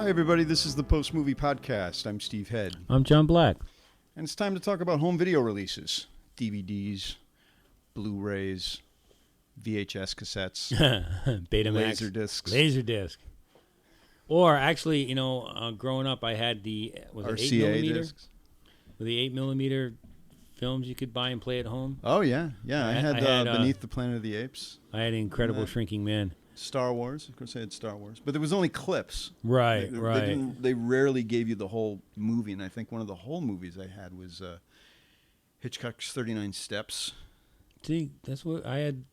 Hi, everybody. This is the Post Movie Podcast. I'm Steve Head. I'm John Black. And it's time to talk about home video releases. DVDs, Blu-rays, VHS cassettes, Betamax. Laserdiscs. Or actually, growing up, I had the RCA 8mm? discs. With the 8mm films you could buy and play at home. Oh, yeah. Yeah, I had Beneath the Planet of the Apes. I had Incredible Shrinking Man. Star Wars. Of course, I had Star Wars. But there was only clips. Right. They rarely gave you the whole movie. And I think one of the whole movies I had was Hitchcock's 39 Steps. See, that's what I had.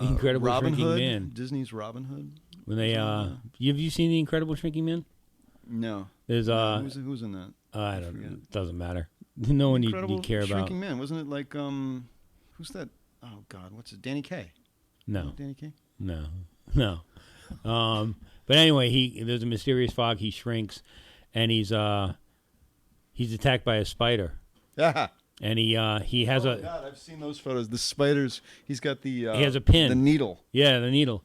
Incredible Robin Shrinking Hood, Man. Disney's Robin Hood. When they, have you seen the Incredible Shrinking Man? No. There's who's in that? I don't know. It doesn't matter. No one you care about. Shrinking Man. Wasn't it like who's that? Oh God, what's it? Danny Kaye. No. Danny Kaye. No. But anyway, there's a mysterious fog. He shrinks, and he's attacked by a spider. Yeah. And he has God, I've seen those photos. The spiders. He's got the. He has a pin. The needle. Yeah, the needle.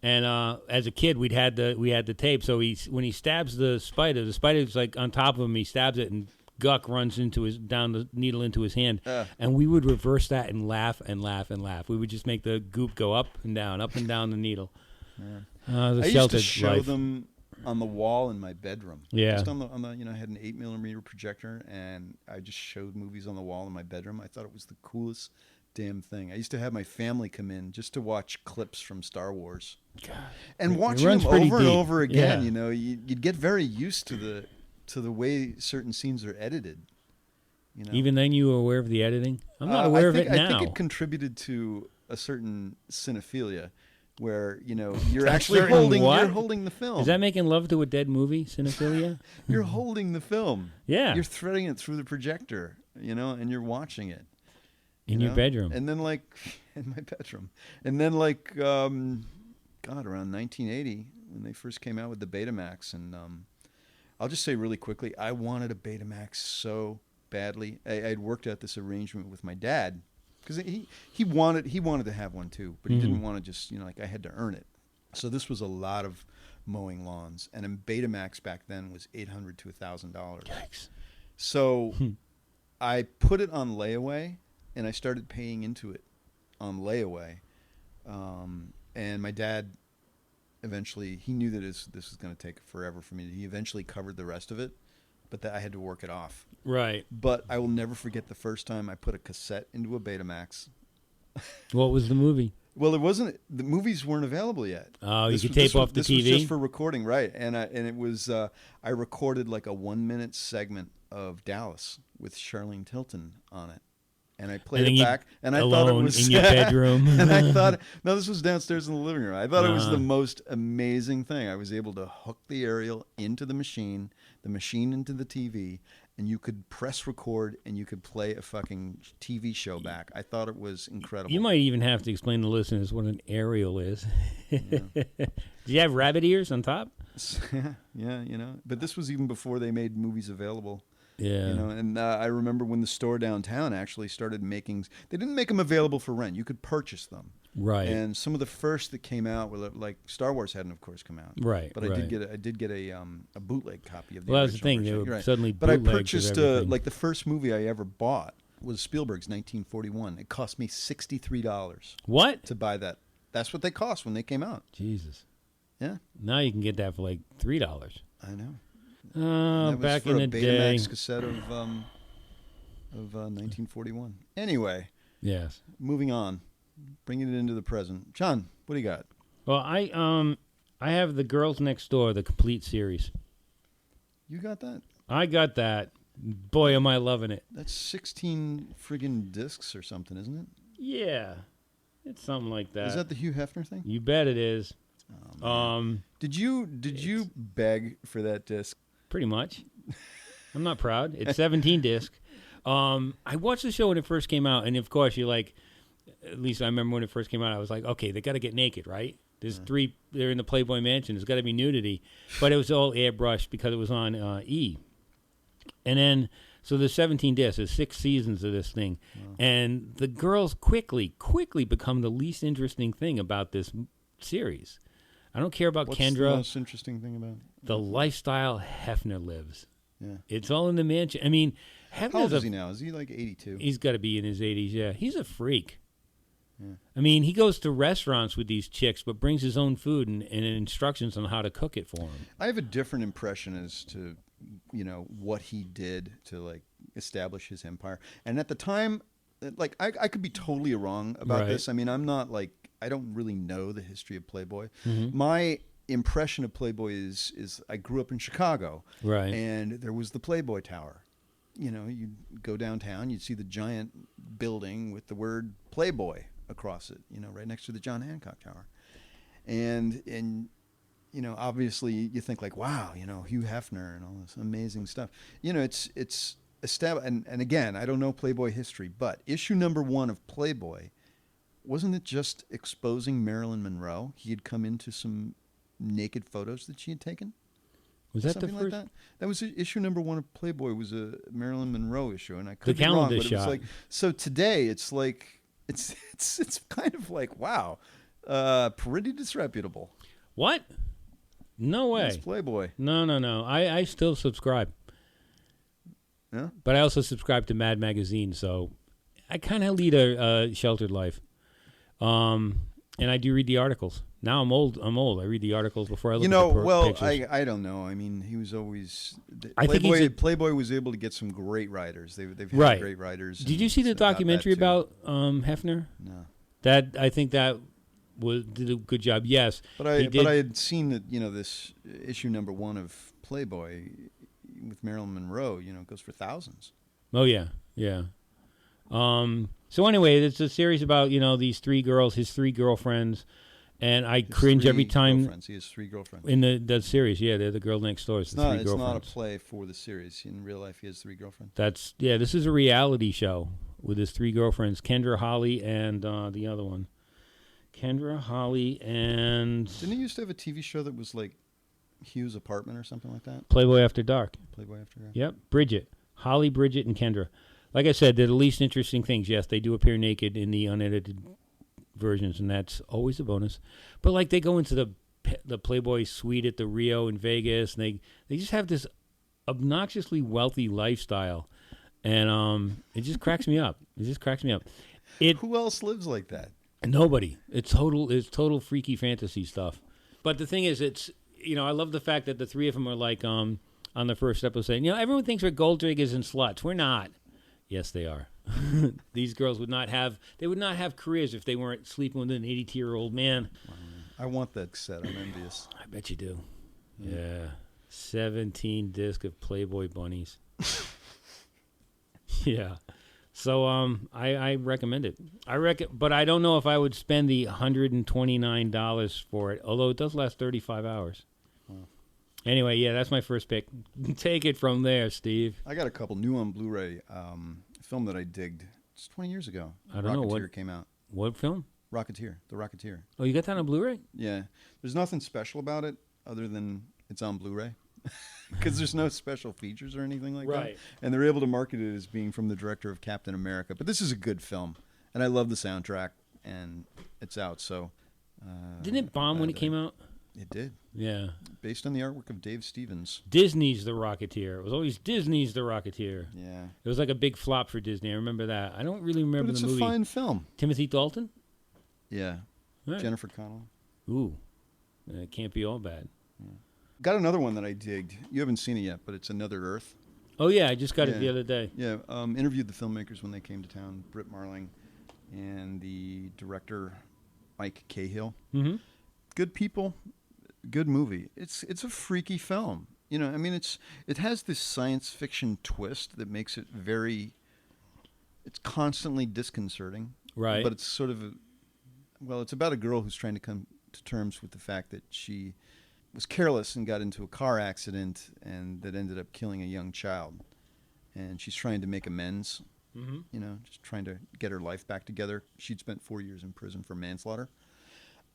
And as a kid, we had the tape. So when he stabs the spider's like on top of him. He stabs it, and Guck runs down the needle into his hand. And we would reverse that and laugh and laugh and laugh. We would just make the goop go up and down the needle. Yeah. I used to show them on the wall in my bedroom. Yeah. Just on the I had an 8mm projector, and I just showed movies on the wall in my bedroom. I thought it was the coolest damn thing. I used to have my family come in just to watch clips from Star Wars. God. And watching them over and over again, yeah. You'd get very used to the way certain scenes are edited. Even then, you were aware of the editing? I'm not aware of it now. I think it contributed to a certain cinephilia, where you're actually holding the film. Is that making love to a dead movie, cinephilia? You're holding the film. Yeah. You're threading it through the projector, and you're watching it. In your bedroom. And then in my bedroom. And then around 1980, when they first came out with the Betamax, and I'll just say really quickly, I wanted a Betamax so badly. I had worked out this arrangement with my dad, because he wanted to have one too, but he didn't want to just, I had to earn it. So this was a lot of mowing lawns, and a Betamax back then was $800 to $1,000. Yikes. So I put it on layaway, and I started paying into it on layaway. And my dad eventually, he knew that this was going to take forever for me. He eventually covered the rest of it, but I had to work it off. Right. But I will never forget the first time I put a cassette into a Betamax. What was the movie? Well, the movies weren't available yet. Oh, you could tape off the TV? This was just for recording, right. And it was, I recorded like a 1-minute segment of Dallas with Charlene Tilton on it. And I played it back, and I thought it was in your bedroom. And I thought, no, this was downstairs in the living room. I thought it was the most amazing thing. I was able to hook the aerial into the machine into the TV, and you could press record, and you could play a fucking TV show back. I thought it was incredible. You might even have to explain to listeners what an aerial is. Yeah. Do you have rabbit ears on top? Yeah, But this was even before they made movies available. Yeah. And I remember when the store downtown actually started making. They didn't make them available for rent. You could purchase them. Right. And some of the first that came out were like Star Wars hadn't, of course, come out. Right. But I did get a bootleg copy of the. Well, that's the thing. They were suddenly. But I purchased the first movie I ever bought was Spielberg's 1941. It cost me $63. What? To buy that? That's what they cost when they came out. Jesus. Yeah. Now you can get that for like $3. I know. Back in the day. Betamax cassette of 1941. Anyway. Yes. Moving on. Bringing it into the present. John, what do you got? Well, I have The Girls Next Door, the complete series. You got that? I got that. Boy, am I loving it. That's 16 friggin' discs or something, isn't it? Yeah. It's something like that. Is that the Hugh Hefner thing? You bet it is. Oh, did you beg for that disc? Pretty much. I'm not proud. It's 17 disc. I watched the show when it first came out, and of course, you're like, at least I remember when it first came out, I was like, okay, they got to get naked, right? There's they're in the Playboy Mansion. There's got to be nudity. But it was all airbrushed because it was on E. And then, so there's 17 discs. There's 6 seasons of this thing. Wow. And the girls quickly become the least interesting thing about this series. I don't care about What's Kendra. the most interesting thing about it? The lifestyle Hefner lives. Yeah. It's all in the mansion. I mean, Hefner's How old is he now? Is he like 82? He's got to be in his 80s, yeah. He's a freak. Yeah. I mean, he goes to restaurants with these chicks, but brings his own food and instructions on how to cook it for him. I have a different impression as to, what he did to, like, establish his empire. And at the time, like, I could be totally wrong about this. I mean, I'm not, like, I don't really know the history of Playboy. Mm-hmm. My impression of Playboy is I grew up in Chicago. Right. And there was the Playboy Tower. You'd go downtown, you'd see the giant building with the word Playboy across it, right next to the John Hancock Tower. And obviously you think like, wow, Hugh Hefner and all this amazing stuff. It's established. And again, I don't know Playboy history, but issue number 1 of Playboy, wasn't it just exposing Marilyn Monroe? He had come into some naked photos that she had taken. Was that something the first? like that? That was issue number 1 of Playboy. Was a Marilyn Monroe issue, and I could The be wrong, calendar but it was shot. like, so today it's like it's kind of like, wow, pretty disreputable. What? No way. It's Playboy. No. I still subscribe. Yeah. But I also subscribe to Mad Magazine, so I kind of lead a sheltered life. And I do read the articles. Now I'm old. I read the articles before I look at the pictures. I don't know. I mean, he was always I think Playboy was able to get some great writers. They've had Right. great writers. Did you see the documentary about Hefner? No. I think that did a good job. Yes, But I had seen that, this issue number 1 of Playboy with Marilyn Monroe, it goes for thousands. Oh yeah. So anyway, it's a series about these 3 girls, his 3 girlfriends, and I cringe every time. Girlfriends. He has 3 girlfriends. In the series. Yeah, they're the girl next door. It's not a play for the series. In real life, he has 3 girlfriends. This is a reality show with his 3 girlfriends: Kendra, Holly, and the other one. Kendra, Holly, and Didn't he used to have a TV show that was like Hugh's Apartment or something like that? Playboy After Dark. Playboy After Dark. Yep, Bridget, Holly, Bridget, and Kendra. Like I said, they're the least interesting things. Yes, they do appear naked in the unedited versions, and that's always a bonus. But like they go into the Playboy suite at the Rio in Vegas, and they just have this obnoxiously wealthy lifestyle, and it just cracks me up. Who else lives like that? Nobody. It's total freaky fantasy stuff. But the thing is, it's I love the fact that the 3 of them are like on the first episode saying, everyone thinks we're gold diggers and sluts. We're not. Yes, they are. These girls would not have careers if they weren't sleeping with an 82-year-old man. I want that set. I'm envious. I bet you do. Yeah. 17 disc of Playboy bunnies. Yeah. So I recommend it. But I don't know if I would spend the $129 for it, although it does last 35 hours. Wow. Anyway, yeah, that's my first pick. Take it from there, Steve. I got a couple new on Blu-ray. A film that I digged. It's 20 years ago. I don't know Rocketeer came out. What film? Rocketeer. The Rocketeer. Oh, you got that on Blu-ray? Yeah. There's nothing special about it other than it's on Blu-ray. Because there's no special features or anything like that. And they're able to market it as being from the director of Captain America. But this is a good film. And I love the soundtrack. And it's out, so... Didn't it bomb when it came out? It did. Yeah. Based on the artwork of Dave Stevens. Disney's The Rocketeer. It was always Disney's The Rocketeer. Yeah. It was like a big flop for Disney. I remember that. I don't really remember the movie. But it's a fine film. Timothy Dalton? Yeah. Right. Jennifer Connelly. Ooh. It can't be all bad. Yeah. Got another one that I digged. You haven't seen it yet, but it's Another Earth. Oh, yeah. I just got it the other day. Yeah. Interviewed the filmmakers when they came to town, Britt Marling and the director, Mike Cahill. Mm-hmm. Good people. Good movie. It's a freaky film. It has this science fiction twist that makes it it's constantly disconcerting. Right. But it's sort of it's about a girl who's trying to come to terms with the fact that she was careless and got into a car accident and that ended up killing a young child. And she's trying to make amends, just trying to get her life back together. She'd spent 4 years in prison for manslaughter.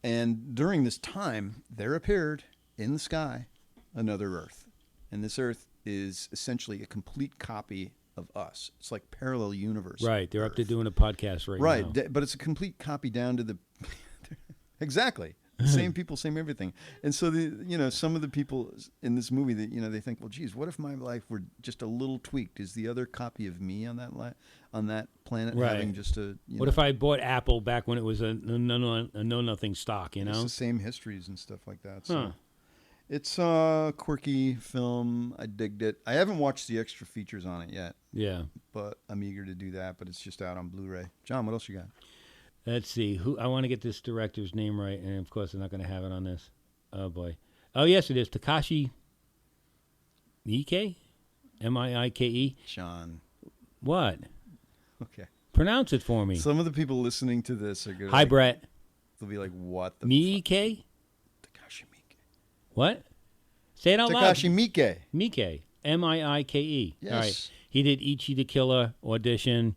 And during this time, there appeared in the sky another Earth. And this Earth is essentially a complete copy of us. It's like parallel universe. Right. They're Earth. up to doing a podcast right now. Right. But it's a complete copy down to the... Exactly. Same people, same everything. And so some of the people in this movie that they think, well, geez, what if my life were just a little tweaked? Is the other copy of me on that planet having just a? What if I bought Apple back when it was a no nothing stock? It's the same histories and stuff like that. So. Huh. It's a quirky film. I digged it. I haven't watched the extra features on it yet. Yeah. But I'm eager to do that. But it's just out on Blu-ray. John, what else you got? Let's see. I want to get this director's name right, and of course, I'm not going to have it on this. Oh boy. Oh yes, it is Takashi Miike, Miike. John. What? Okay. Pronounce it for me. Some of the people listening to this are going. Hi, Brett. They'll be like, "What the Miike? Takashi Miike. What? Say it out loud. Takashi Miike. Miike. Miike. Yes. All right. He did Ichi the Killer, Audition.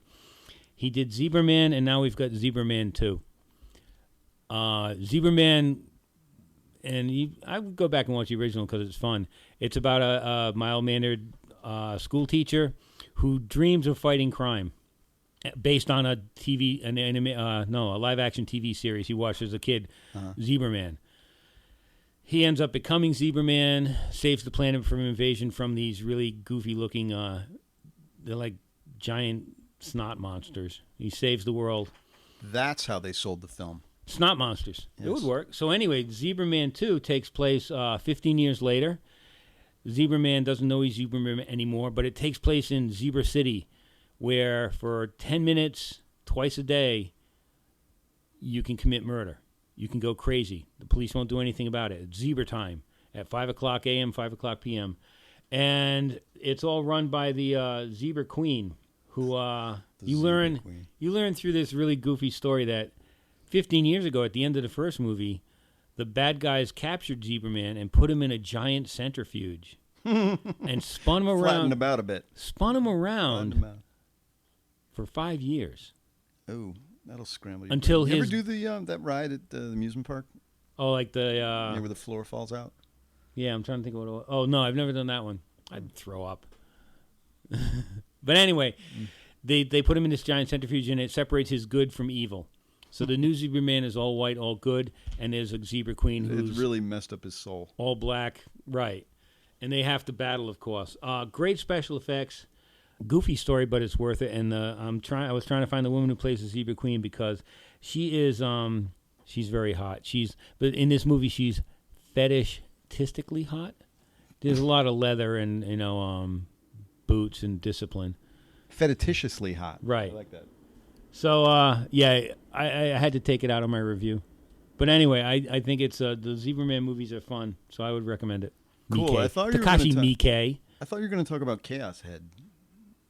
He did Zebraman, and now we've got Zebraman 2. Zebraman, and I would go back and watch the original because it's fun. It's about a mild-mannered school teacher who dreams of fighting crime, based on a live-action TV series he watched as a kid, Zebraman. He ends up becoming Zebraman, saves the planet from invasion from these really goofy-looking, they're like giant snot monsters. He saves the world. That's how they sold the film. Snot monsters. Yes. It would work. So anyway, Zebraman 2 takes place 15 years later. Zebraman doesn't know he's Zebraman anymore, but it takes place in Zebra City, where for 10 minutes, twice a day, you can commit murder. You can go crazy. The police won't do anything about it. It's Zebra time at 5 o'clock a.m., 5 o'clock p.m. And it's all run by the Zebra Queen, who you learn through this really goofy story that 15 years ago, at the end of the first movie, the bad guys captured Zebraman and put him in a giant centrifuge and spun him around. Flattened about a bit. Spun him around for 5 years. Oh, that'll scramble you. Until you ever do that ride at the amusement park? Oh, like the where the floor falls out? Yeah, I'm trying to think of what it was. Oh, no, I've never done that one. I'd throw up. But anyway, they put him in this giant centrifuge, and it separates his good from evil. So the new Zebraman is all white, all good, and there's a Zebra Queen who's... It's really messed up his soul. All black, right. And they have to battle, of course. Great special effects. Goofy story, but it's worth it. And I was trying to find the woman who plays the Zebra Queen because she is... she's very hot. But in this movie, she's fetishistically hot. There's a lot of leather and, boots and discipline. Fetishishly hot. Right. I like that. So, I had to take it out of my review. But anyway, I think it's the Zebraman movies are fun, so I would recommend it. Cool. Miike. I thought you were Takashi gonna Miike. I thought you were going to talk about Chaos Head.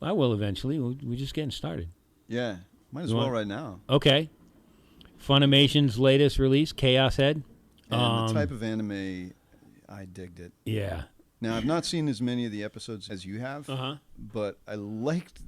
I will eventually. We're just getting started. Yeah. Might as well right now. Okay. Funimation's latest release, Chaos Head. And the type of anime, I digged it. Yeah. Now, I've not seen as many of the episodes as you have, but I liked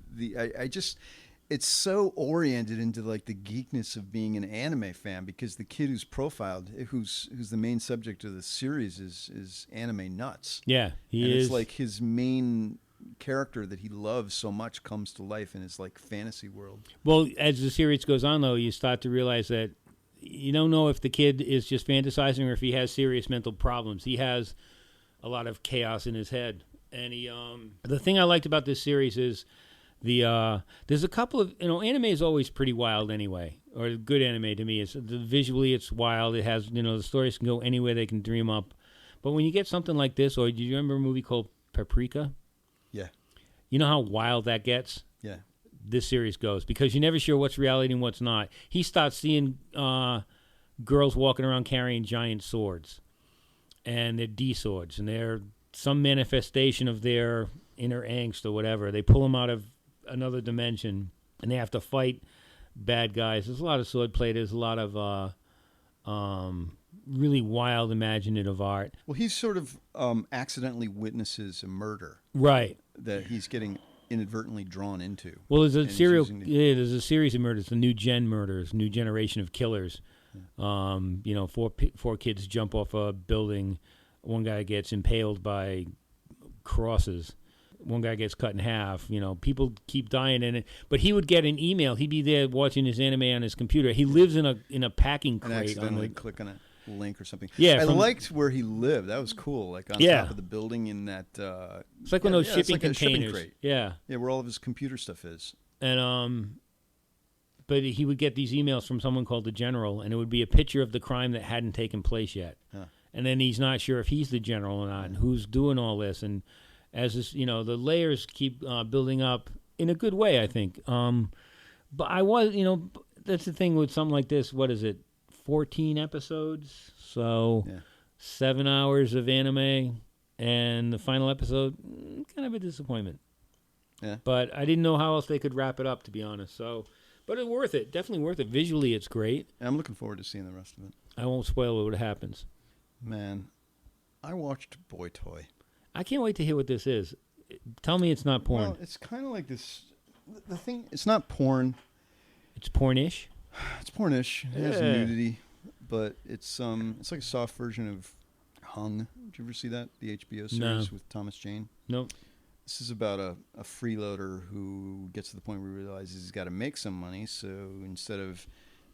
it's so oriented into like the geekness of being an anime fan because the kid who's profiled, who's the main subject of the series is anime nuts. Yeah, he is. It's like his main character that he loves so much comes to life in his like fantasy world. Well, as the series goes on, though, you start to realize that you don't know if the kid is just fantasizing or if he has serious mental problems. He has a lot of chaos in his head, and the thing I liked about this series is there's a couple of anime is always pretty wild anyway, or good anime to me is visually it's wild. It has the stories can go anywhere they can dream up, but when you get something like this, or do you remember a movie called Paprika? Yeah. You know how wild that gets? Yeah. This series goes because you're never sure what's reality and what's not. He starts seeing girls walking around carrying giant swords, and they're D-swords, and they're some manifestation of their inner angst or whatever. They pull them out of another dimension, and they have to fight bad guys. There's a lot of swordplay. There's a lot of really wild, imaginative art. Well, he sort of accidentally witnesses a murder, right? That he's getting inadvertently drawn into. Well, there's a there's a series of murders, the new murders, new generation of killers. Yeah. Four kids jump off a building. One guy gets impaled by crosses. One guy gets cut in half. People keep dying in it. But he would get an email. He'd be there watching his anime on his computer. He lives in a packing crate. And accidentally click on it. link or something. Yeah, I from- liked where he lived. That was cool. Like on Yeah. top of the building in that. It's like one of those it's shipping like a shipping containers. crate. Yeah. Yeah, where all of his computer stuff is. And but he would get these emails from someone called the general, and it would be a picture of the crime that hadn't taken place yet. Huh. And then he's not sure if he's the general or not, and who's doing all this. And as this, the layers keep building up in a good way, I think. But I was, that's the thing with something like this. What is it? 14 episodes, so 7 hours of anime, and the final episode, kind of a disappointment. Yeah. But I didn't know how else they could wrap it up, to be honest. So, but it's worth it. Definitely worth it. Visually, it's great. I'm looking forward to seeing the rest of it. I won't spoil what happens. Man, I watched Boy Toy. I can't wait to hear what this is. Tell me it's not porn. Well, it's kind of like this. The thing, it's not porn. It's pornish. It's pornish. It has Yeah. nudity, but it's like a soft version of Hung. Did you ever see that? The HBO series No. with Thomas Jane. Nope. This is about a freeloader who gets to the point where he realizes he's got to make some money. So instead of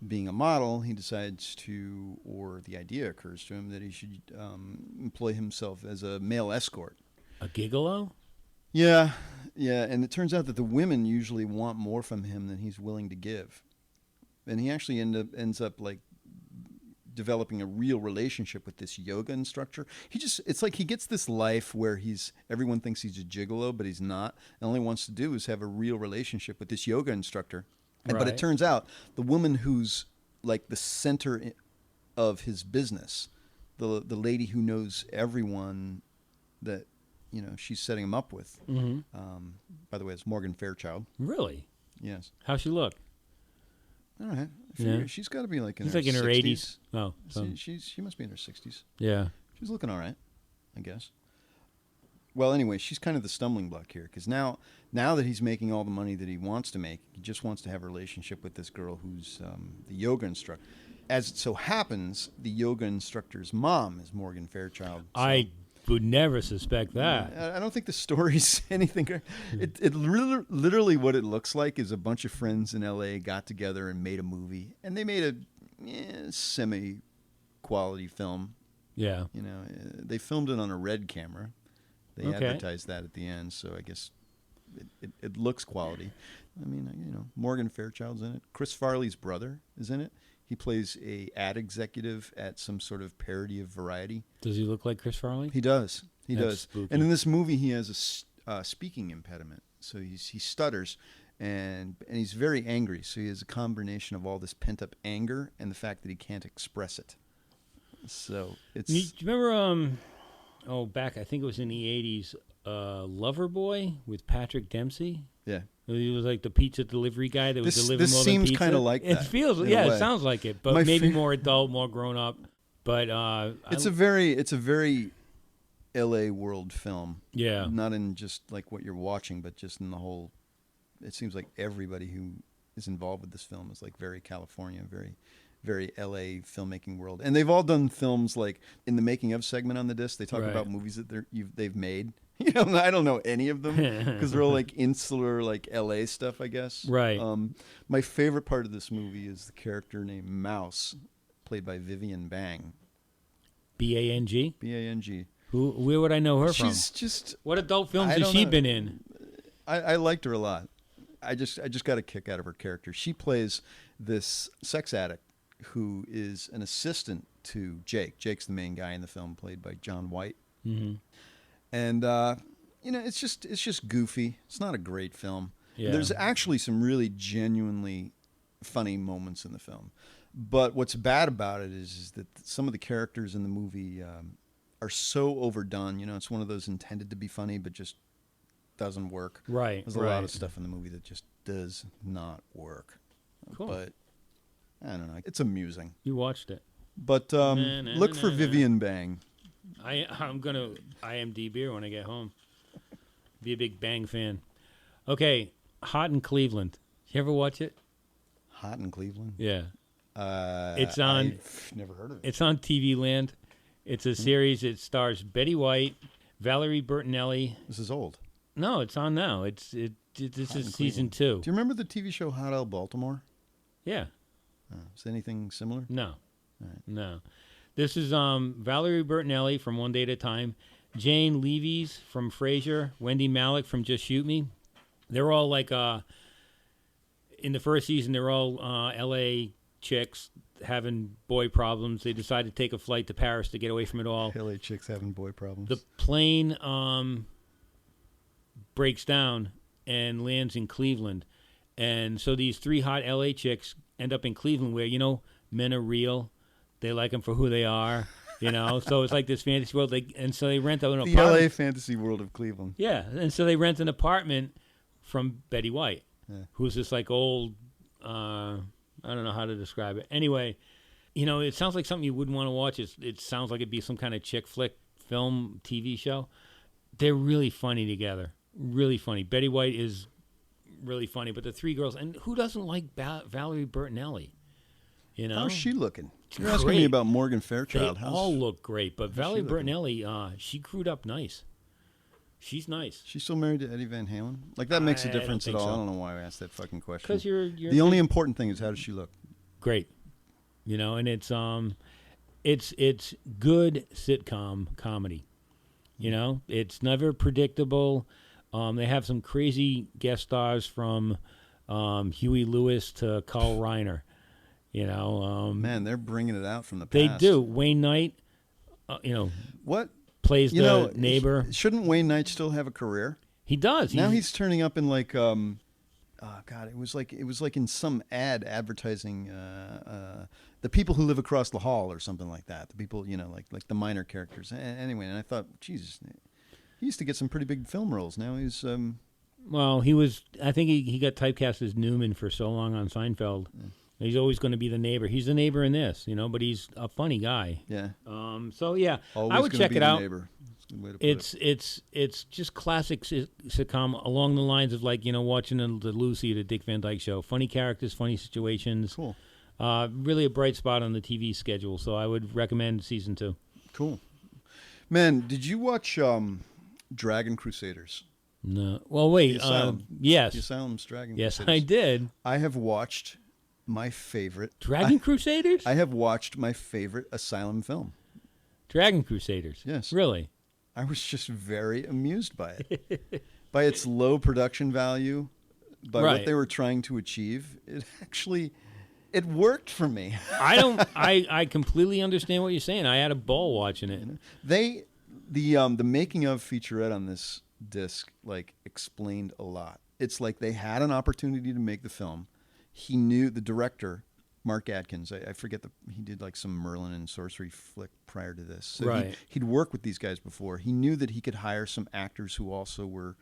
being a model, he decides to, or the idea occurs to him that he should employ himself as a male escort. A gigolo? Yeah, and it turns out that the women usually want more from him than he's willing to give, and he actually ends up like developing a real relationship with this yoga instructor. It's like he gets this life where everyone thinks he's a gigolo, but he's not, and all he wants to do is have a real relationship with this yoga instructor. But it Right. turns out the woman who's like the center of his business, the lady who knows everyone that she's setting him up with. Mm-hmm. By the way, it's Morgan Fairchild. Really? Yes. How's she look? All right. I figure Yeah. she's got to be like in She's her like in her 60s. 80s. Oh. So, She must be in her 60s. yeah. She's looking all right, I guess. Well, anyway, she's kind of the stumbling block here because now that he's making all the money that he wants to make, he just wants to have a relationship with this girl who's the yoga instructor. As it so happens, the yoga instructor's mom is Morgan Fairchild. So I would never suspect that. I don't think the story's anything. It literally what it looks like is a bunch of friends in L.A. got together and made a movie, and they made a semi-quality film. Yeah. They filmed it on a red camera. They Okay. advertised that at the end, so I guess it looks quality. I mean, Morgan Fairchild's in it. Chris Farley's brother is in it. He plays a ad executive at some sort of parody of Variety. Does he look like Chris Farley? He does. He That's does. spooky. And in this movie, he has a speaking impediment, so he stutters, and he's very angry. So he has a combination of all this pent up anger and the fact that he can't express it. So it's. Do you remember? Back I think it was in the 80s. Loverboy with Patrick Dempsey. Yeah. He was like the pizza delivery guy that was delivering This all the seems pizza. kind of like It that. feels, in a yeah, way. it sounds like it, but My maybe fa- more adult, more grown up. But It's a very L.A. world film. yeah, Not in just like what you're watching, but just in the whole. It seems like everybody who is involved with this film is like very California, very L.A. filmmaking world, and they've all done films like in the making of segment on the disc. They talk Right. about movies that they've made. I don't know any of them because they're all like insular, like L.A. stuff, I guess. Right. My favorite part of this movie is the character named Mouse, played by Vivian Bang. Bang. Bang. Where would I know her from? She's just. What adult films I has don't she know. been in? I liked her a lot. I just got a kick out of her character. She plays this sex addict who is an assistant to Jake. Jake's the main guy in the film, played by John White. Mm-hmm. And it's just goofy. It's not a great film. Yeah. There's actually some really genuinely funny moments in the film. But what's bad about it is that some of the characters in the movie are so overdone. It's one of those intended to be funny, but just doesn't work. Right. There's a lot of stuff in the movie that just does not work. Cool. But I don't know. It's amusing. You watched it. But look for Vivian Bang. I'm gonna IMDb her when I get home. Be a big Bang fan. Okay, Hot in Cleveland. You ever watch it? Hot in Cleveland? Yeah. It's on. I've never heard of it. It's on TV Land. It's a series. It stars Betty White, Valerie Bertinelli. This is old. No, it's on now. This Hot is in season Cleveland. 2. Do you remember the TV show Hot L Baltimore? Yeah. Is anything similar? No. Right. No. This is Valerie Bertinelli from One Day at a Time, Jane Leavies from Frasier, Wendy Malick from Just Shoot Me. They're all like in the first season. They're all L.A. chicks having boy problems. They decide to take a flight to Paris to get away from it all. LA chicks having boy problems. The plane breaks down and lands in Cleveland. And so these 3 hot LA chicks end up in Cleveland where, men are real. They like them for who they are, So it's like this fantasy world. And so they rent an apartment. The LA fantasy world of Cleveland. Yeah. And so they rent an apartment from Betty White, who's this like old, I don't know how to describe it. Anyway, it sounds like something you wouldn't want to watch. It sounds like it'd be some kind of chick flick film TV show. They're really funny together. Really funny. Betty White is really funny, but the 3 girls, and who doesn't like Valerie Bertinelli? How's she looking? You're Great. asking me about Morgan Fairchild. They all look great, but Valerie Bertinelli, she grewed up nice. She's nice. She's still married to Eddie Van Halen? Like, that makes a difference at all. So. I don't know why I asked that fucking question. Because you're the only important thing is, how does she look? Great. And it's good sitcom comedy. It's never predictable. They have some crazy guest stars from Huey Lewis to Carl Reiner. Man, they're bringing it out from the past. They do. Wayne Knight, what plays the neighbor. Shouldn't Wayne Knight still have a career? He does. Now he's turning up in like, oh God, it was like in some ad advertising, the people who live across the hall or something like that. The people, like the minor characters. Anyway, and I thought, Jesus, he used to get some pretty big film roles. Now he's. Well, he was. I think he got typecast as Newman for so long on Seinfeld. Yeah. He's always going to be the neighbor. He's the neighbor in this, but he's a funny guy. Yeah. So yeah, always I would check it out. Neighbor. It's just classic sitcom along the lines of like watching the Lucy, the Dick Van Dyke Show. Funny characters, funny situations. Cool. Really a bright spot on the TV schedule. So I would recommend season 2. Cool. Man, did you watch Dragon Crusaders? No. Well, wait. Yes. The Asylum's Dragon Yes, Crusaders. I did. I have watched my favorite Dragon Crusaders. I have watched my favorite Asylum film. Dragon Crusaders. Yes. Really. I was just very amused by it, by its low production value, by what they were trying to achieve. It worked for me. I completely understand what you're saying. I had a ball watching it. The making of featurette on this disc explained a lot. It's like they had an opportunity to make the film. He knew, the director, Mark Adkins, I forget he did like some Merlin and sorcery flick prior to this. So right. He'd worked with these guys before. He knew that he could hire some actors who also were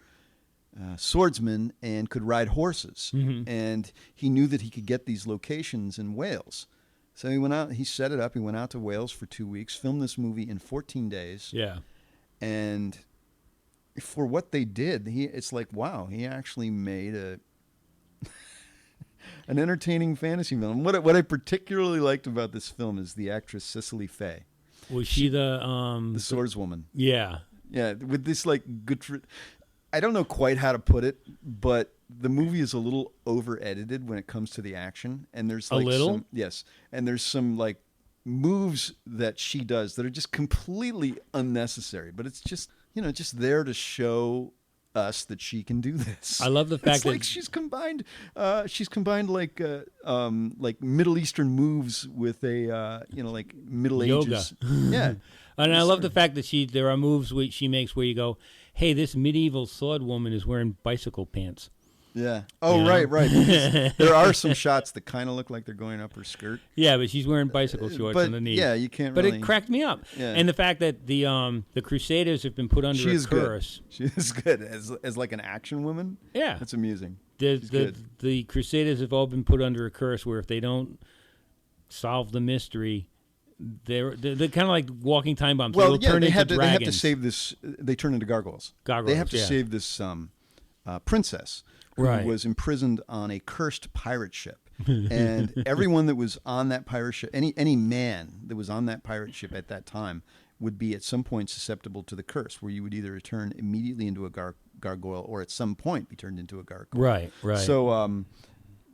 swordsmen and could ride horses. Mm-hmm. And he knew that he could get these locations in Wales. So he went out, he set it up, he went out to Wales for 2 weeks, filmed this movie in 14 days. Yeah. And for what they did, it's like, wow, he actually made an entertaining fantasy film. What I particularly liked about this film is the actress Cicely Fay. Was she the swordswoman? Yeah. Yeah, with this I don't know quite how to put it, but the movie is a little over-edited when it comes to the action, and there's a little? And there's some moves that she does that are just completely unnecessary, but it's just just there to show us that she can do this. I love the fact that she's combined Middle Eastern moves with a Middle yoga. Ages. Yeah. And I love the fact that there are moves she makes where you go, hey, this medieval sword woman is wearing bicycle pants. Yeah. Oh, right. There are some shots that kind of look like they're going up her skirt. Yeah, but she's wearing bicycle shorts underneath. Yeah, you can't. But really... it cracked me up. Yeah. And the fact that the Crusaders have been put under a curse. She is good as like an action woman. Yeah, that's amusing. The Crusaders have all been put under a curse where if they don't solve the mystery, they're kind of like walking time bombs. Well, they have to save this. They turn into gargoyles. They have to save this princess who was imprisoned on a cursed pirate ship. And everyone that was on that pirate ship, any man that was on that pirate ship at that time, would be at some point susceptible to the curse, where you would either turn immediately into a gargoyle or at some point be turned into a gargoyle. Right. So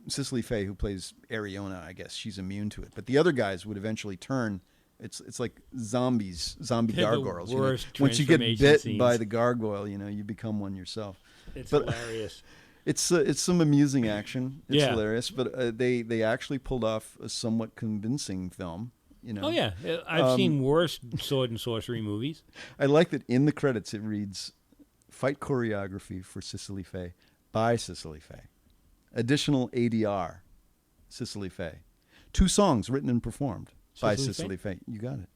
Cicely Fay, who plays Ariona, I guess she's immune to it. But the other guys would eventually turn It's like zombie They're the gargoyles. worst Once you get transformation bit scenes. by the gargoyle, you become one yourself. It's But hilarious. it's some amusing action. It's Yeah. hilarious, but they actually pulled off a somewhat convincing film. Oh yeah, I've seen worse sword and sorcery movies. I like that in the credits it reads, "Fight choreography for Cicely Faye by Cicely Faye. Additional ADR, Cicely Faye. 2 songs written and performed by Cicely Cicely Faye. You got it.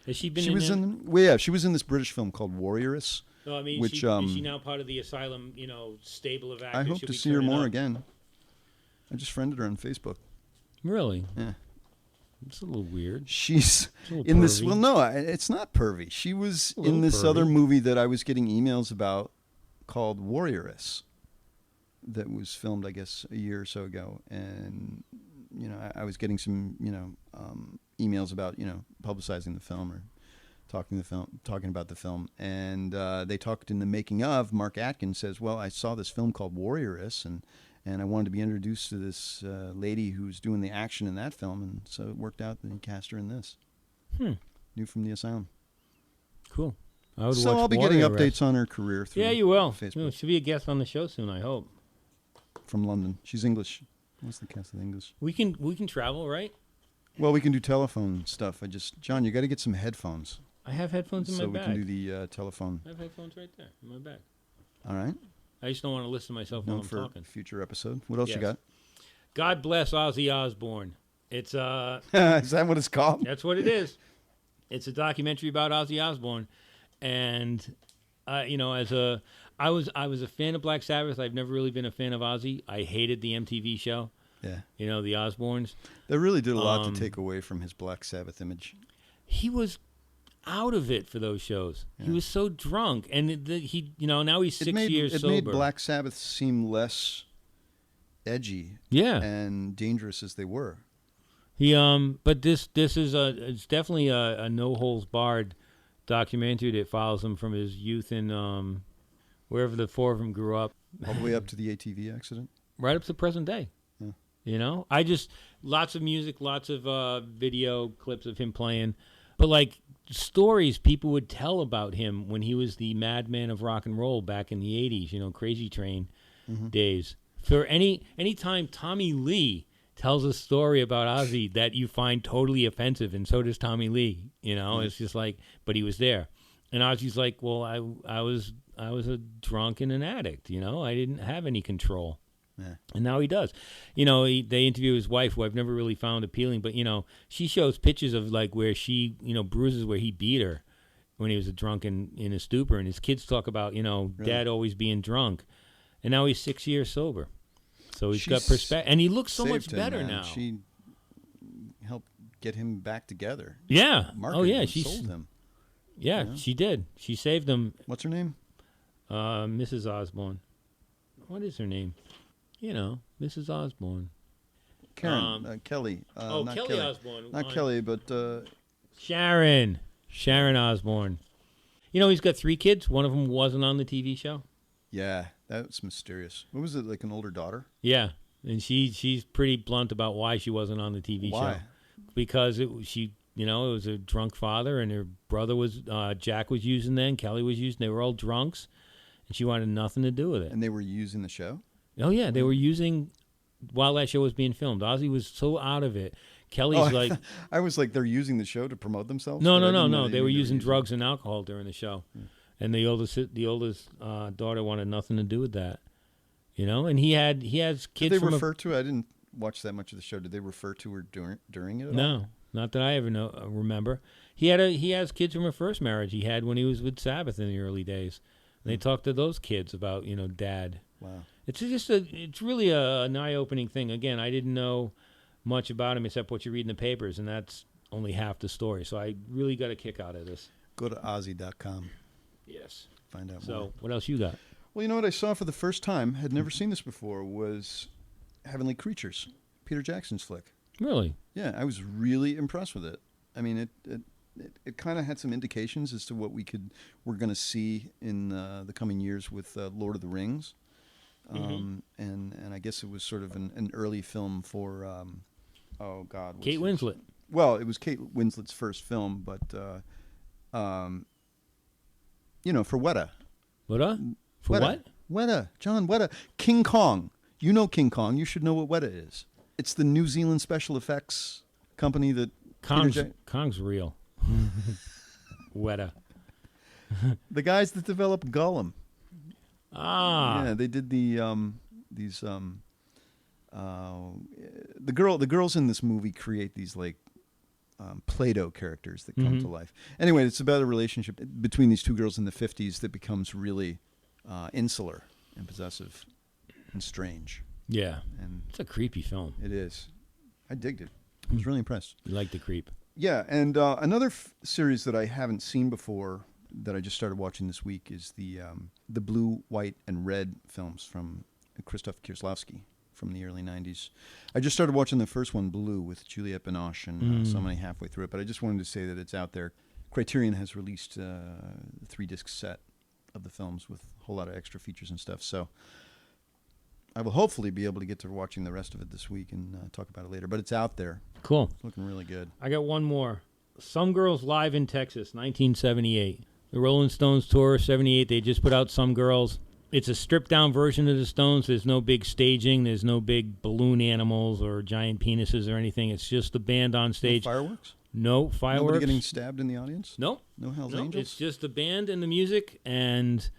Has she been? She was in. Well, yeah, she was in this British film called Warrioress. No, I mean, which, is she now part of the asylum? Stable of actors. I hope Should to we see her turn it more up? again. I just friended her on Facebook. Really? Yeah. It's a little weird. She's It's a little in this. pervy. Well, no, it's not pervy. She was A little in this pervy. other movie that I was getting emails about called Warrioress. That was filmed, I guess, a year or so ago, and I was getting some emails about publicizing the film or talking about the film, and they talked in the making of. Mark Atkins says, "Well, I saw this film called Warrioress, and I wanted to be introduced to this lady who's doing the action in that film, and so it worked out that he cast her in this." New from the asylum. Cool. I would So watch I'll be getting Warrior updates on her career through Yeah, you will. Facebook She'll be a guest on the show soon, I hope. from London. She's English. What's the cast of English? We can travel, right? Well, we can do telephone stuff. John, you got to get some headphones I have headphones in so my we bag. can do the telephone. I have headphones right there in my bag. All right. I just don't want to listen to myself while Known I'm for talking. a future episode. What else you Yes. got? God bless Ozzy Osbourne. It's Is that what it's called? that's what it is. It's a documentary about Ozzy Osbourne, and I was a fan of Black Sabbath. I've never really been a fan of Ozzy. I hated the MTV show. Yeah. The Osbournes. They really did a lot Um, to take away from his Black Sabbath image. He was out of it for those shows. He Yeah. was so drunk, and now he's 6 years it sober. made Black Sabbath seem less edgy Yeah. and dangerous as they were. He but this is it's definitely a no holds barred documentary that follows him from his youth in wherever the 4 of them grew up, All the way up to the ATV accident. right up to present day. Yeah. I just lots of music, lots of video clips of him playing, but like stories people would tell about him when he was the madman of rock and roll back in the 80s, Crazy Train days. For any time Tommy Lee tells a story about Ozzy that you find totally offensive, and so does Tommy Lee. It's just like, but he was there, and Ozzy's like, well, I was a drunk and an addict. I didn't have any control. Yeah. And now he does. They interview his wife, who I've never really found appealing, but she shows pictures of like where she, bruises where he beat her when he was a drunk and in a stupor, and his kids talk about, Dad always being drunk, and now he's 6 years sober. So he's got perspective, and he looks so much Saved him, better man. now. She helped get him back together. Yeah. Marketed him, She sold him. Yeah, she did. She saved him. What's her name? Mrs. Osborne. What is her name? Mrs. Osborne. Karen. Kelly. Not Kelly Osborne. Not Kelly, but Sharon Osborne. He's got 3 kids. One of them wasn't on the TV show. yeah, that's mysterious. What was it, like an older daughter? Yeah, and she's pretty blunt about why she wasn't on the TV Why? show. Because it was a drunk father, and her brother was Jack was using then, Kelly was using. They were all drunks, and she wanted nothing to do with it. And they were using the show? Oh yeah, they were using while that show was being filmed. Ozzy was so out of it. Kelly's like, I was like, they're using the show to promote themselves? no. But I didn't know They were using drugs and alcohol during the show, and the oldest daughter wanted nothing to do with that. And he has kids. Did they from refer to it? I didn't watch that much of the show. Did they refer to her during it at all? No, not that I ever remember. He has kids from a first marriage he had when he was with Sabbath in the early days. And they talked to those kids about Dad. Wow. It's really an eye-opening thing. Again, I didn't know much about him except what you read in the papers, and that's only half the story. So I really got a kick out of this. Go to Ozzy.com. Yes. Find out more. So what else you got? Well, what I saw for the first time, had never seen this before, was Heavenly Creatures, Peter Jackson's flick. Really? Yeah, I was really impressed with it. I mean, it kind of had some indications as to what we're going to see in the coming years with Lord of the Rings. And I guess it was sort of an early film for, Kate Winslet. Well, it was Kate Winslet's first film, but for Weta. What? For Weta. what? Weta, John Weta. King Kong. You know King Kong. You should know what Weta is. It's the New Zealand special effects company that Kong's real. Weta. The guys that developed Gollum. Ah. Yeah, they did the girls in this movie create these like Play-Doh characters that come to life. Anyway, it's about a relationship between these two girls in the 50s that becomes really insular and possessive and strange. Yeah. And it's a creepy film. it is. I digged it. I was really impressed. You like the creep. Yeah, and another series that I haven't seen before that I just started watching this week is the Blue, White, and Red films from Krzysztof Kieślowski from the early 90s. I just started watching the first one, Blue, with Juliette Binoche, and so I'm only halfway through it, but I just wanted to say that it's out there. Criterion has released a 3-disc set of the films with a whole lot of extra features and stuff, so I will hopefully be able to get to watching the rest of it this week and talk about it later, but it's out there. Cool. It's looking really good. I got one more. Some Girls Live in Texas, 1978. The Rolling Stones tour, 78. They just put out Some Girls. It's a stripped-down version of the Stones. There's no big staging. There's no big balloon animals or giant penises or anything. It's just the band on stage. No fireworks? No fireworks. Nobody getting stabbed in the audience? Nope. No Hell's Nope. Angels? It's just the band and the music and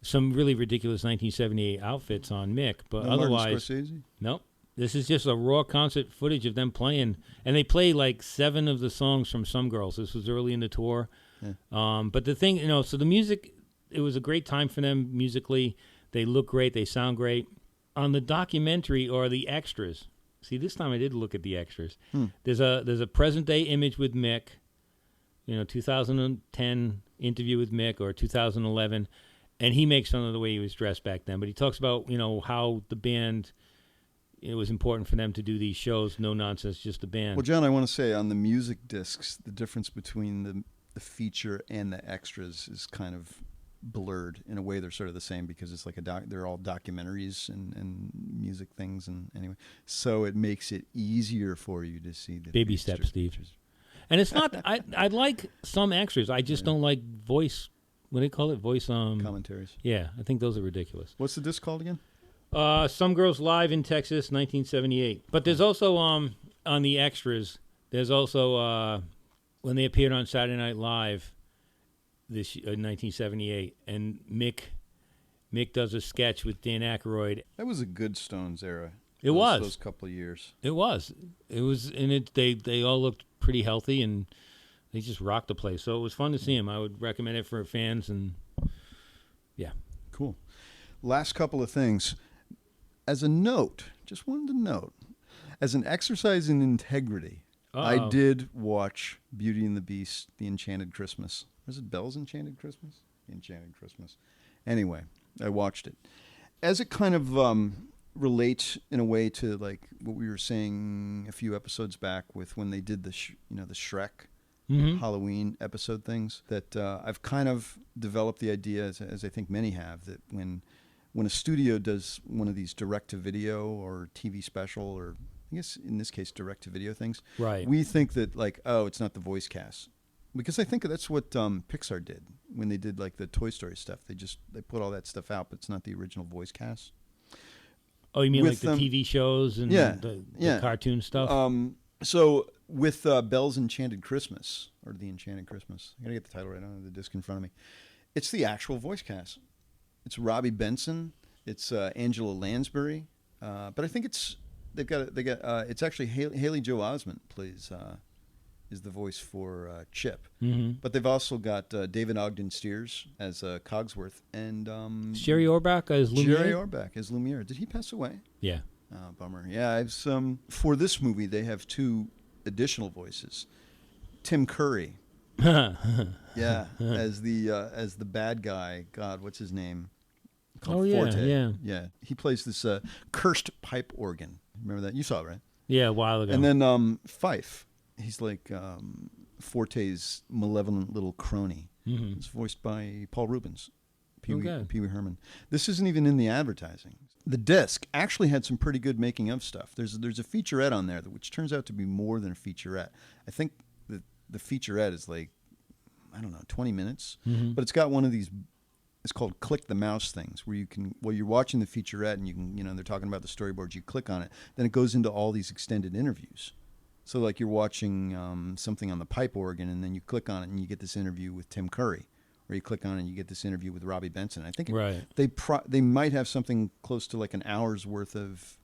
some really ridiculous 1978 outfits on Mick. But No otherwise, Martin Scorsese? nope. This is just a raw concert footage of them playing. And they play like 7 of the songs from Some Girls. This was early in the tour. Yeah. But the thing, so the music, it was a great time for them musically. They look great. They sound great. On the documentary or the extras, see, this time I did look at the extras. There's a present-day image with Mick, 2010 interview with Mick or 2011, and he makes fun of the way he was dressed back then. But he talks about, how the band, it was important for them to do these shows, no nonsense, just the band. Well, John, I want to say on the music discs, the difference between the feature and the extras is kind of blurred. In a way, they're sort of the same because it's like they're all documentaries and music things, and anyway, so it makes it easier for you to see the baby steps, Steve. And it's not. I like some extras. I just don't like voice. What do they call it? Voice commentaries. Yeah, I think those are ridiculous. What's the disc called again? Some Girls Live in Texas, 1978. But there's also on the extras. There's also when they appeared on Saturday Night Live. This 1978, and Mick does a sketch with Dan Aykroyd. That was a good Stones era. Those couple of years. It was, and they all looked pretty healthy, and they just rocked the place. So it was fun to see them. I would recommend it for fans, and yeah, cool. Last couple of things. As a note, just wanted to note, as an exercise in integrity, I did watch Beauty and the Beast: The Enchanted Christmas. Was it Belle's Enchanted Christmas? Enchanted Christmas. Anyway, I watched it. As it kind of relates in a way to like what we were saying a few episodes back with when they did the Shrek Halloween episode things, that I've kind of developed the idea, as I think many have, that when a studio does one of these direct-to-video or TV special, or I guess in this case direct-to-video things, right, we think that like, oh, it's not the voice cast. Because I think that's what Pixar did when they did like the Toy Story stuff. They put all that stuff out, but it's not the original voice cast. Oh, you mean like the TV shows and the cartoon stuff? So with Belle's Enchanted Christmas, or The Enchanted Christmas, I gotta get the title right. I don't have the disc in front of me. It's the actual voice cast. It's Robbie Benson. It's Angela Lansbury. But I think it's actually Haley Joel Osment plays. Is the voice for Chip. But they've also got David Ogden Stiers as Cogsworth, and Sherry Orbach as Lumiere? Sherry Orbach as Lumiere. Did he pass away? Yeah. Oh, bummer. Yeah, for this movie, they have 2 additional voices. Tim Curry. Yeah, as the bad guy. God, what's his name? Called Forte. Yeah. He plays this cursed pipe organ. Remember that? You saw it, right? Yeah, a while ago. And then Fife. He's like Forte's malevolent little crony. It's voiced by Paul Rubens. Pee Wee Okay. Herman. This isn't even in the advertising. The disc actually had some pretty good making of stuff. There's a featurette on there, which turns out to be more than a featurette. I think the featurette is like, I don't know, 20 minutes. Mm-hmm. But it's got one of these, it's called click the mouse things, where you can, while you're watching the featurette and you can, they're talking about the storyboards, you click on it, then it goes into all these extended interviews. So like you're watching something on the pipe organ, and then you click on it and you get this interview with Tim Curry. Or you click on it and you get this interview with Robbie Benson. I think they might have something close to like an hour's worth of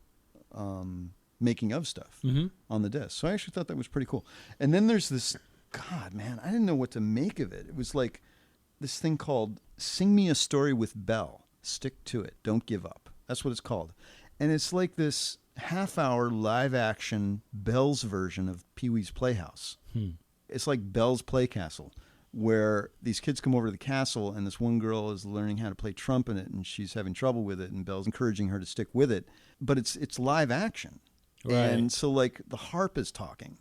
making of stuff on the disc. So I actually thought that was pretty cool. And then there's this, God, man, I didn't know what to make of it. It was like this thing called Sing Me a Story with Belle. Stick to it. Don't give up. That's what it's called. And it's like this half-hour live-action Belle's version of Pee-wee's Playhouse. It's like Belle's Playcastle, where these kids come over to the castle, and this one girl is learning how to play trumpet, and she's having trouble with it, and Belle's encouraging her to stick with it. But it's live action. Right. And so, like, the harp is talking,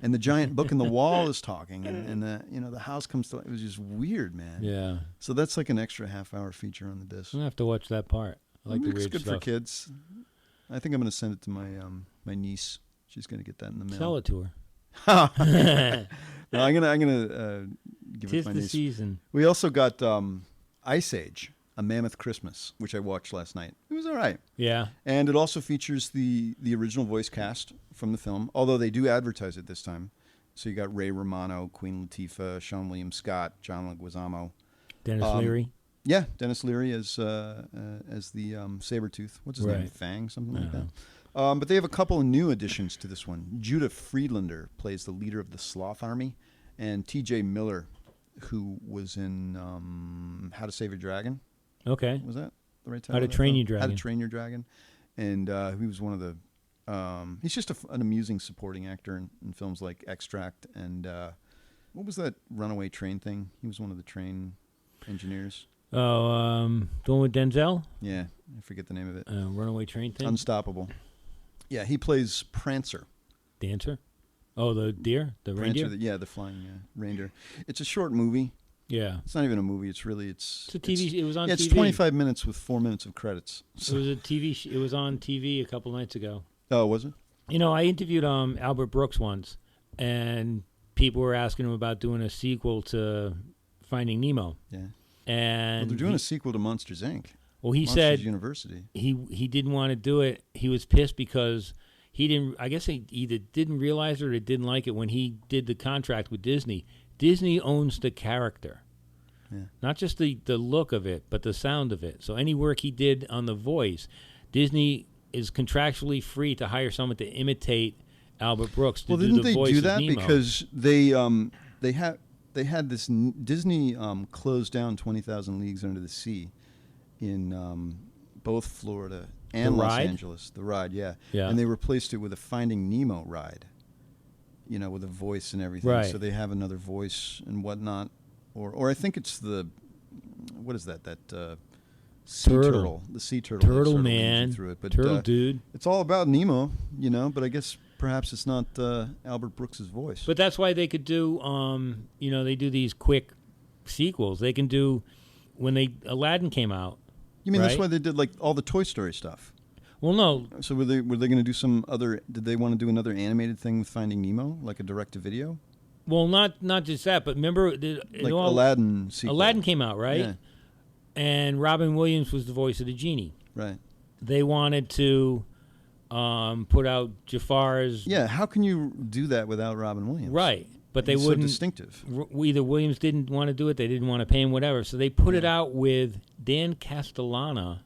and the giant book in the wall is talking, and the house comes to life. It was just weird, man. Yeah. So that's like an extra half-hour feature on the disc. I'm going to have to watch that part. I like the weird stuff. It's good for kids. I think I'm going to send it to my niece. She's going to get that in the mail. Sell it to her. No, I'm gonna give it to my niece. 'Tis the season. We also got Ice Age, A Mammoth Christmas, which I watched last night. It was all right. Yeah. And it also features the original voice cast from the film, although they do advertise it this time. So you got Ray Romano, Queen Latifah, Sean William Scott, John Leguizamo, Dennis Leary. Yeah, Dennis Leary as the Sabretooth. What's his name? Fang, something like that. But they have a couple of new additions to this one. Judah Friedlander plays the leader of the Sloth Army, and T.J. Miller, who was in How to Save Your Dragon. Okay. Was that the right title? How to Train Your Dragon. How to Train Your Dragon. And he was one of the... he's just an amusing supporting actor in films like Extract and... what was that runaway train thing? He was one of the train engineers. Oh, the one with Denzel? Yeah, I forget the name of it. Runaway train thing? Unstoppable. Yeah, he plays Prancer. Dancer? Oh, the deer? The reindeer? Prancer, the flying reindeer. It's a short movie. Yeah. It's not even a movie. It's really, it's a TV. It was on TV. It's 25 minutes with 4 minutes of credits. So. It was a TV. It was on TV a couple nights ago. Oh, was it? I interviewed Albert Brooks once, and people were asking him about doing a sequel to Finding Nemo. Yeah. And they're doing a sequel to Monsters, Inc. Well, he Monsters said University. He didn't want to do it. He was pissed because he didn't. I guess he either didn't realize it or didn't like it when he did the contract with Disney. Disney owns the character, not just the look of it, but the sound of it. So any work he did on the voice, Disney is contractually free to hire someone to imitate Albert Brooks to do the voice of Nemo. Well, didn't they do that because they had this Disney closed down 20,000 Leagues Under the Sea in both Florida and Los Angeles. The ride, yeah. And they replaced it with a Finding Nemo ride, with a voice and everything. Right. So they have another voice and whatnot. Or I think it's what is that? That sea turtle. The sea turtle. Turtle man. Through it. But, turtle dude. It's all about Nemo, but I guess perhaps it's not Albert Brooks's voice. But that's why they could do, they do these quick sequels. They can do, when Aladdin came out. You mean right? That's why they did like all the Toy Story stuff? Well, no. So were they going to do some other? Did they want to do another animated thing with Finding Nemo, like a direct-to-video? Well, not just that, but remember, Aladdin sequel. Aladdin came out, right? Yeah. And Robin Williams was the voice of the genie. Right. They wanted to put out Jafar's. Yeah. How can you do that without Robin Williams? Right. But they So wouldn't. distinctive. Either Williams didn't want to do it, they didn't want to pay him, whatever. So they put it out with Dan Castellaneta,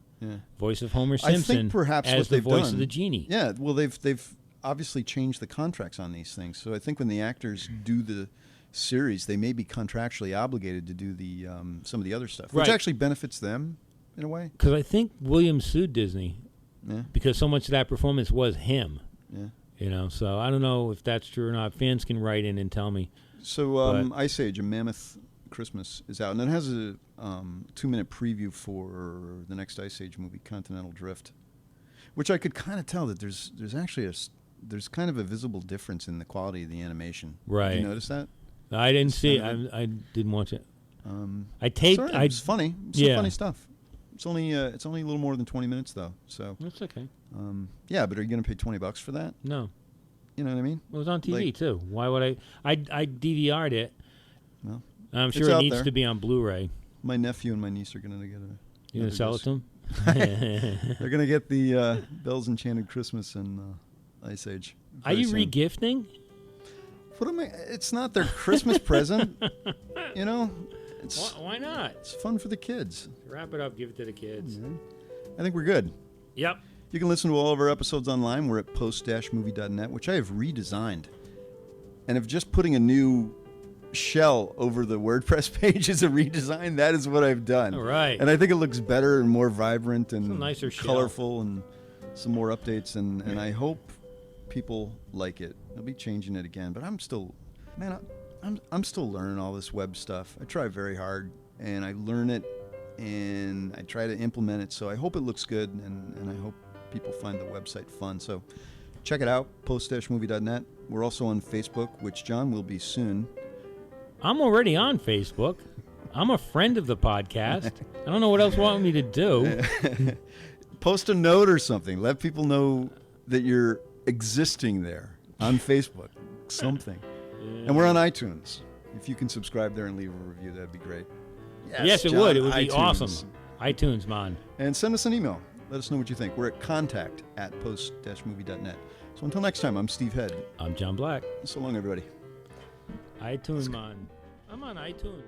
voice of Homer Simpson, I think perhaps as what the they've voice done, of the genie. Yeah. Well, they've obviously changed the contracts on these things. So I think when the actors do the series, they may be contractually obligated to do the some of the other stuff, which actually benefits them in a way. Because I think Williams sued Disney because so much of that performance was him. Yeah. So I don't know if that's true or not. Fans can write in and tell me. So Ice Age, A Mammoth Christmas is out, and it has a 2-minute preview for the next Ice Age movie, Continental Drift, which I could kind of tell that there's actually there's kind of a visible difference in the quality of the animation. Right. Did you notice that? I didn't see it. I didn't watch it. I taped. It's funny. Some Yeah. funny stuff. It's only a little more than 20 minutes though. So That's okay. yeah, but are you going to pay $20 for that? No, You know what I mean? it was on TV Like- too. Why would I? I DVR'd it. Well, I'm it's sure it out needs there. to be on Blu-ray. My nephew and my niece are going to get You gonna sell it to them? They're going to get the Bell's Enchanted Christmas and Ice Age. Are you very soon. regifting? What am I? It's not their Christmas present. You know, Why not? it's fun for the kids. Wrap it up. Give it to the kids. I think we're good. Yep. You can listen to all of our episodes online. We're at post-movie.net, which I have redesigned. And if just putting a new shell over the WordPress page is a redesign, that is what I've done. All right. And I think it looks better and more vibrant and It's a nicer shell. colorful and some more updates. And I hope people like it. I'll be changing it again. But I'm still learning all this web stuff. I try very hard, and I learn it, and I try to implement it. So I hope it looks good, and I hope people find the website fun. So check it out, post-movie.net. We're also on Facebook, which John will be soon. I'm already on Facebook. I'm a friend of the podcast. I don't know what else you want me to do. Post a note or something. Let people know that you're existing there on Facebook. Something. And we're on iTunes. If you can subscribe there and leave a review, that'd be great. Yes, it John, would. It would be iTunes. awesome. iTunes, man. And send us an email. Let us know what you think. We're at contact@post-movie.net. So until next time, I'm Steve Head. I'm John Black. So long, everybody. iTunes, man. I'm on iTunes.